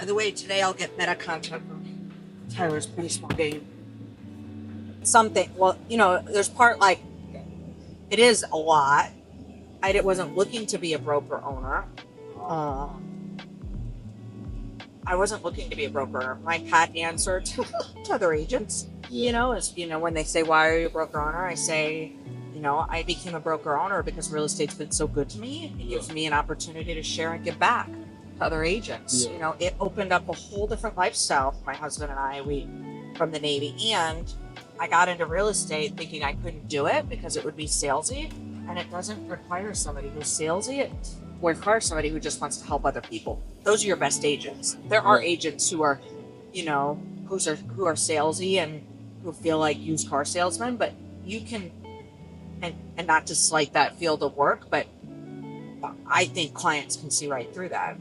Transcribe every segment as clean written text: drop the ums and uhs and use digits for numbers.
By the way, today I'll get meta content from Tyler's baseball game. Something. Well, there's part like it is a lot. I wasn't looking to be a broker owner. I wasn't looking to be a broker. My pat answer to other agents, is when they say, "Why are you a broker owner?" I say, I became a broker owner because real estate's been so good to me. It gives me an opportunity to share and give back to other agents. It opened up a whole different lifestyle for my husband and I. We from the Navy, and I got into real estate thinking I couldn't do it because it would be salesy, and it doesn't require somebody who's salesy. It requires somebody who just wants to help other people. Those are your best agents. There are agents who are, who are salesy and who feel like used car salesmen, but you can, and not to slight that field of work, but I think clients can see right through that.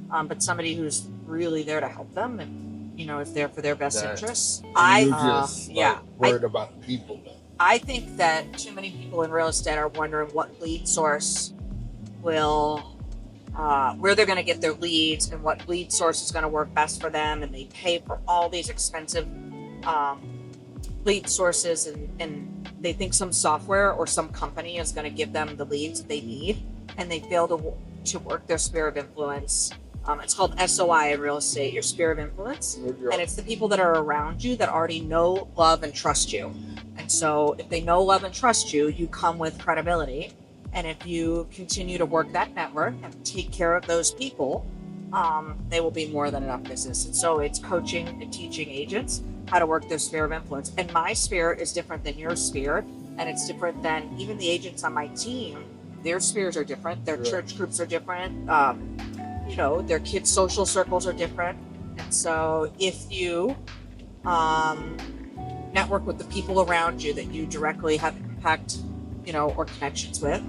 But somebody who's really there to help them and, is there for their best interests. Worried about people. I think that too many people in real estate are wondering what lead source will, where they're going to get their leads and what lead source is going to work best for them. And they pay for all these expensive lead sources and they think some software or some company is going to give them the leads that they need. And they fail to work their sphere of influence. It's called SOI in real estate, your sphere of influence. And it's the people that are around you that already know, love, and trust you. And so if they know, love, and trust you, you come with credibility. And if you continue to work that network and take care of those people, they will be more than enough business. And so it's coaching and teaching agents how to work their sphere of influence. And my sphere is different than your sphere. And it's different than even the agents on my team. Their spheres are different. Their church groups are different. Their kids' social circles are different. And so if you network with the people around you that you directly have impact, or connections with,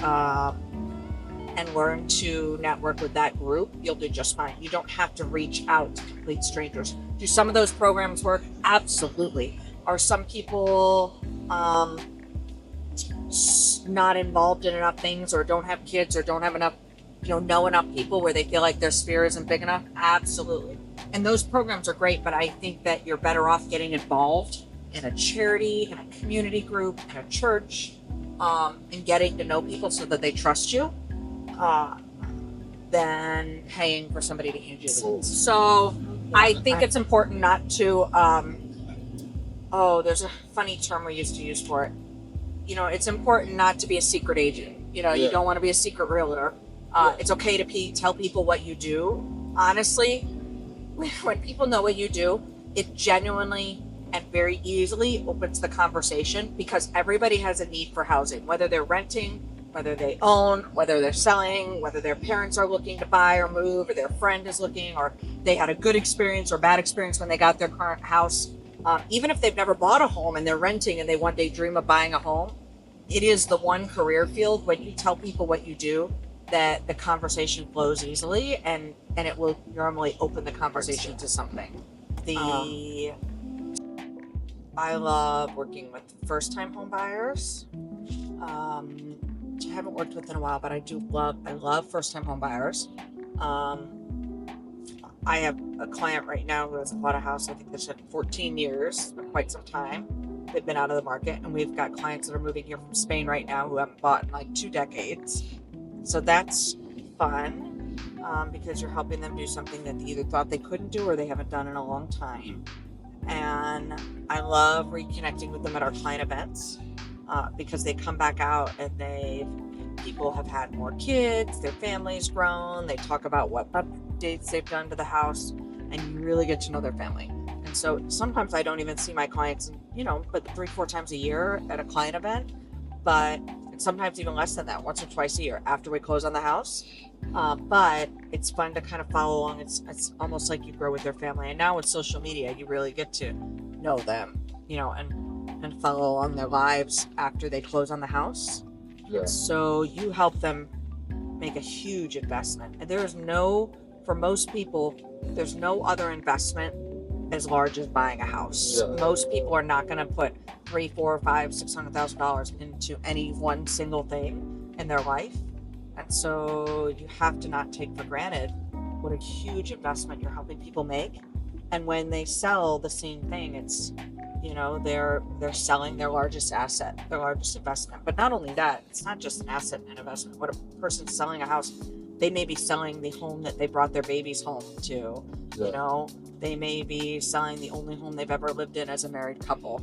and learn to network with that group, you'll do just fine. You don't have to reach out to complete strangers. Do some of those programs work? Absolutely. Are some people not involved in enough things or don't have kids or don't have enough, know enough people where they feel like their sphere isn't big enough? Absolutely. And those programs are great, but I think that you're better off getting involved in a charity, in a community group, in a church, and getting to know people so that they trust you, than paying for somebody to hand you the leads. So I think it's important not to, there's a funny term we used to use for it. It's important not to be a secret agent. You don't want to be a secret realtor. It's okay to tell people what you do. Honestly, when people know what you do, it genuinely and very easily opens the conversation because everybody has a need for housing, whether they're renting, whether they own, whether they're selling, whether their parents are looking to buy or move, or their friend is looking, or they had a good experience or bad experience when they got their current house. Even if they've never bought a home and they're renting and they one day dream of buying a home, it is the one career field when you tell people what you do that the conversation flows easily and it will normally open the conversation to something. I love working with first-time home buyers. Which I haven't worked with in a while, but I love first-time home buyers. I have a client right now who has bought a house, I think they said 14 years, for quite some time. They've been out of the market, and we've got clients that are moving here from Spain right now who haven't bought in like 2 decades. So that's fun, because you're helping them do something that they either thought they couldn't do or they haven't done in a long time. And I love reconnecting with them at our client events, because they come back out and people have had more kids, their family's grown, they talk about what updates they've done to the house, and you really get to know their family. And so sometimes I don't even see my clients, but 3-4 times a year at a client event, but sometimes even less than that, once or twice a year after we close on the house. But it's fun to kind of follow along. It's almost like you grow with their family. And now with social media, you really get to know them, and follow along their lives after they close on the house. Yeah. So you help them make a huge investment. And for most people, there's no other investment as large as buying a house. Yeah. Most people are not going to put $300,000, $400,000, $500,000, $600,000 into any one single thing in their life. And so you have to not take for granted what a huge investment you're helping people make. And when they sell the same thing, it's, they're selling their largest asset, their largest investment. But not only that, it's not just an asset and investment. When a person's selling a house, they may be selling the home that they brought their babies home to. Yeah. They may be selling the only home they've ever lived in as a married couple.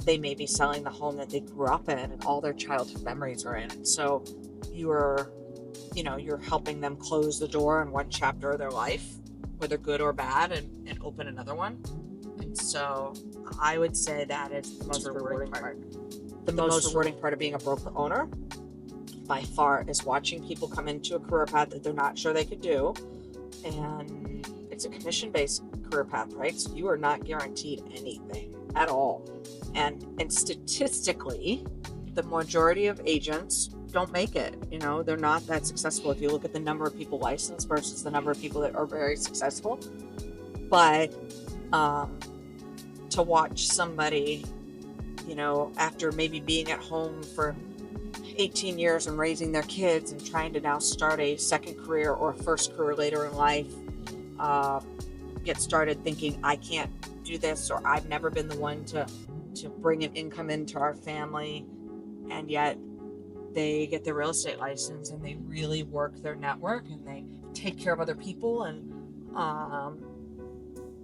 They may be selling the home that they grew up in and all their childhood memories are in. So you're helping them close the door on one chapter of their life, whether good or bad, and open another one. And so I would say that is the most rewarding part. The most rewarding part of being a broker owner, by far, is watching people come into a career path that they're not sure they could do. And it's a commission-based career path, right? So you are not guaranteed anything at all. And statistically, the majority of agents don't make it. They're not that successful. If you look at the number of people licensed versus the number of people that are very successful. But to watch somebody, after maybe being at home for 18 years and raising their kids and trying to now start a second career or a first career later in life, get started thinking, I can't do this, or I've never been the one to bring an income into our family, and yet they get their real estate license and they really work their network and they take care of other people, and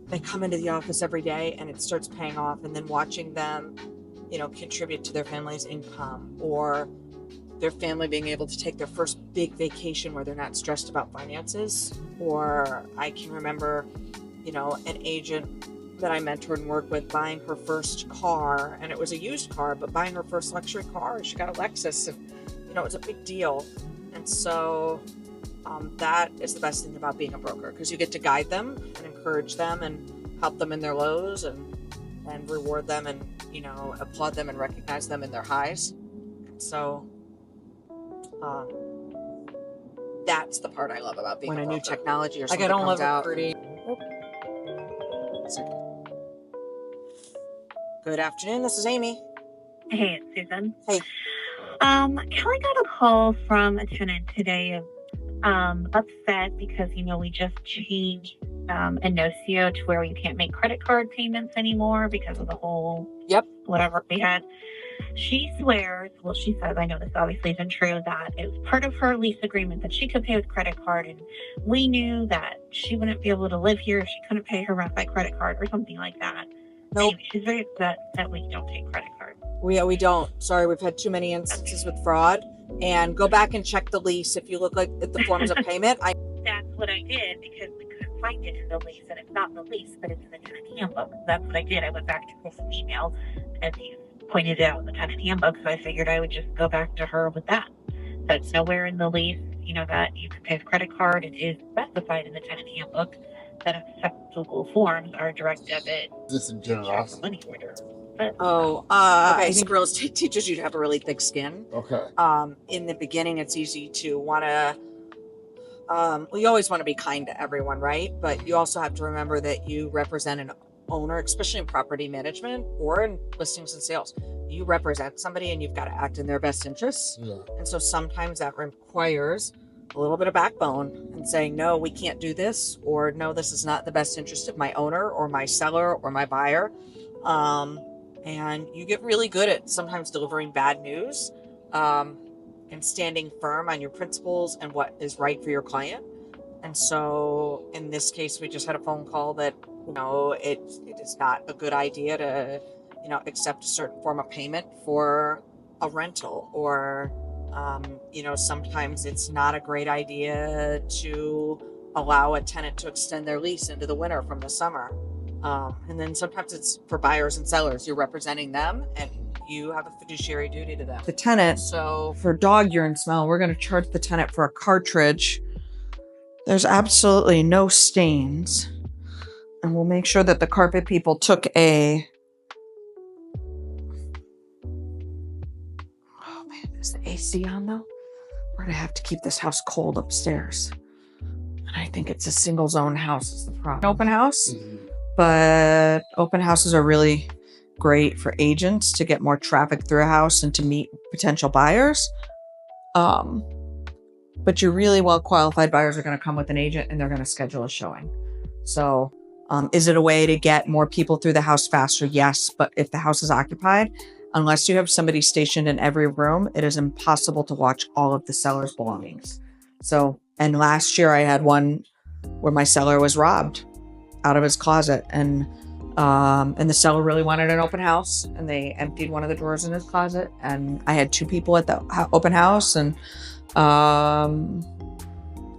they come into the office every day and it starts paying off. And then watching them, contribute to their family's income, or their family being able to take their first big vacation where they're not stressed about finances. Or I can remember, an agent that I mentored and worked with buying her first car, and it was a used car, but buying her first luxury car. She got a Lexus, and it was a big deal. And so that is the best thing about being a broker, because you get to guide them and encourage them and help them in their lows, and reward them and applaud them and recognize them in their highs. And so that's the part I love about being a broker. When a new technology or something comes out. Good afternoon, this is Amy. Hey, it's Susan. Hey. Kelly got a call from a tenant today, upset because, we just changed a no-CO to where you can't make credit card payments anymore because of the whole whatever we had. She swears, well, she says, I know this obviously isn't true, that it was part of her lease agreement that she could pay with credit card, and we knew that she wouldn't be able to live here if she couldn't pay her rent by credit card or something like that. Nope. Anyway, she's very upset that we don't take credit card. We don't. Sorry, we've had too many instances with fraud. And go back and check the lease if you look like at the forms of payment. That's what I did, because we couldn't find it in the lease, and it's not in the lease, but it's in the tenant handbook. That's what I did. I went back to Chris' email, as you pointed out in the tenant handbook, so I figured I would just go back to her with that. That's nowhere in the lease, that you can pay with credit card. It is specified in the tenant handbook that acceptable forms are direct debit, this in generosity, money order. I think real estate teaches you to have a really thick skin. Okay. In the beginning, it's easy to want to. You always want to be kind to everyone, right? But you also have to remember that you represent an owner, especially in property management or in listings and sales. You represent somebody, and you've got to act in their best interests. Yeah. And so sometimes that requires a little bit of backbone and saying, no, we can't do this, or no, this is not the best interest of my owner or my seller or my buyer. And you get really good at sometimes delivering bad news, and standing firm on your principles and what is right for your client. And so in this case, we just had a phone call that, it is not a good idea to, accept a certain form of payment for a rental, or, sometimes it's not a great idea to allow a tenant to extend their lease into the winter from the summer. And then sometimes it's for buyers and sellers. You're representing them, and you have a fiduciary duty to them. The tenant, so for dog urine smell, we're going to charge the tenant for a cartridge. There's absolutely no stains. And we'll make sure that the carpet people took oh man, is the AC on though? We're going to have to keep this house cold upstairs. And I think it's a single zone house is the problem. Open house? Mm-hmm. But open houses are really great for agents to get more traffic through a house and to meet potential buyers. But but your really well qualified buyers are going to come with an agent and they're going to schedule a showing. So is it a way to get more people through the house faster? Yes. But if the house is occupied, unless you have somebody stationed in every room, it is impossible to watch all of the seller's belongings. So, and last year I had one where my seller was robbed out of his closet, and the seller really wanted an open house, and they emptied one of the drawers in his closet, and I had 2 people at the open house, and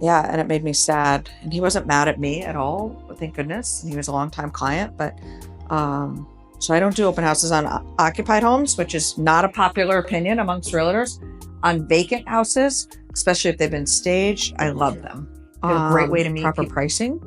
yeah, and it made me sad. And he wasn't mad at me at all, thank goodness. He was a longtime client, but so I don't do open houses on occupied homes, which is not a popular opinion amongst realtors. On vacant houses, especially if they've been staged, I love them. They're a great way to meet proper pricing.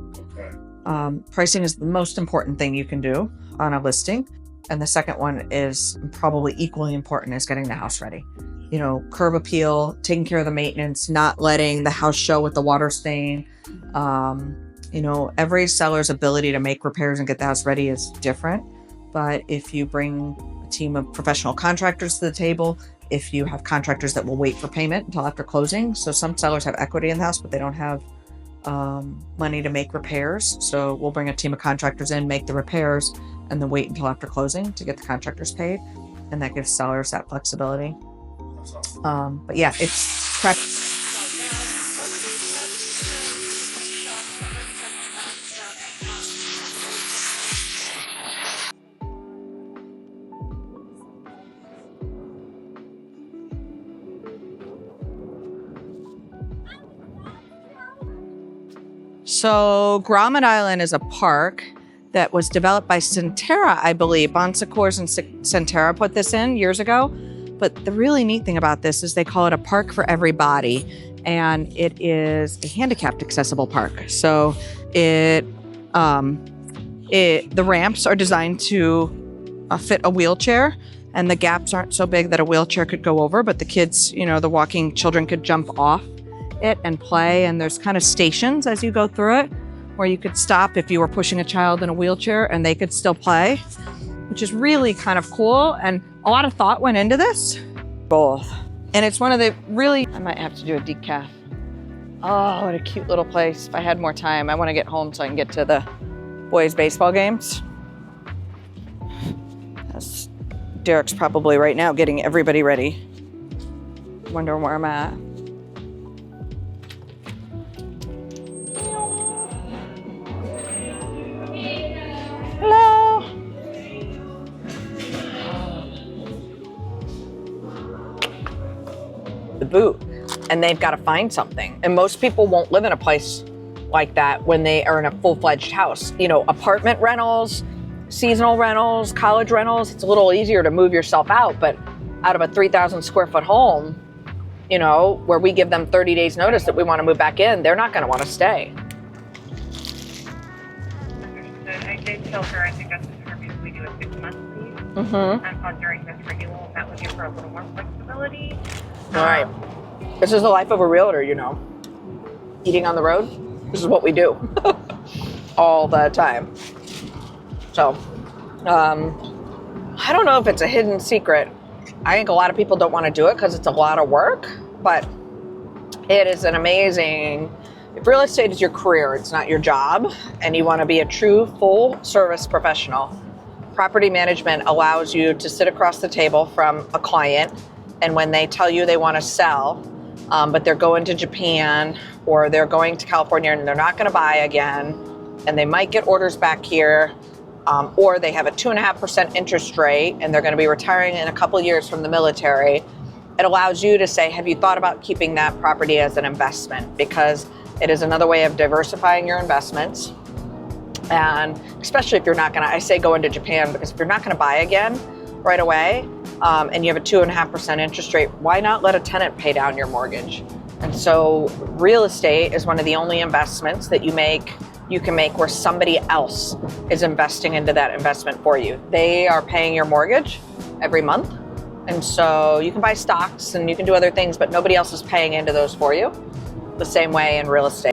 Pricing is the most important thing you can do on a listing. And the second one is probably equally important, is getting the house ready. You know, curb appeal, taking care of the maintenance, not letting the house show with the water stain. You know, every seller's ability to make repairs and get the house ready is different. But if you bring a team of professional contractors to the table, if you have contractors that will wait for payment until after closing. So some sellers have equity in the house, but they don't have money to make repairs. So we'll bring a team of contractors in, make the repairs, and then wait until after closing to get the contractors paid. And that gives sellers that flexibility. But yeah, it's prep. So Grommet Island is a park that was developed by Centerra, I believe. Bon Secours and Centerra put this in years ago. But the really neat thing about this is they call it a park for everybody, and it is a handicapped accessible park. So the ramps are designed to fit a wheelchair, and the gaps aren't so big that a wheelchair could go over, but the kids, you know, the walking children could jump off it and play. And there's kind of stations as you go through it where you could stop if you were pushing a child in a wheelchair and they could still play, which is really kind of cool. And a lot of thought went into this. Both. And it's one of the really, I might have to do a decaf. Oh, what a cute little place. If I had more time, I want to get home so I can get to the boys' baseball games. Derek's probably right now getting everybody ready. Wonder where I'm at. Hello. The boot, and they've got to find something. And most people won't live in a place like that when they are in a full-fledged house. You know, apartment rentals, seasonal rentals, college rentals, it's a little easier to move yourself out. But out of a 3,000 square foot home, you know, where we give them 30 days notice that we want to move back in, they're not going to want to stay. I did tell her, I think that's the term, we do a 6-month lease. And during this renewal, that would give her a little more flexibility. All right. This is the life of a realtor, you know. Eating on the road, this is what we do all the time. So, I don't know if it's a hidden secret. I think a lot of people don't want to do it because it's a lot of work, but it is an amazing, if real estate is your career, it's not your job, and you want to be a true full service professional, property management allows you to sit across the table from a client, and when they tell you they want to sell, but they're going to Japan or they're going to California and they're not going to buy again, and they might get orders back here, or they have a 2.5% interest rate and they're going to be retiring in a couple of years from the military, it allows you to say, have you thought about keeping that property as an investment? Because it is another way of diversifying your investments. And especially if you're not going to, I say go into Japan, because if you're not going to buy again right away, and you have a 2.5% interest rate, why not let a tenant pay down your mortgage? And so real estate is one of the only investments that you can make where somebody else is investing into that investment for you. They are paying your mortgage every month. And so you can buy stocks and you can do other things, but nobody else is paying into those for you. The same way in real estate.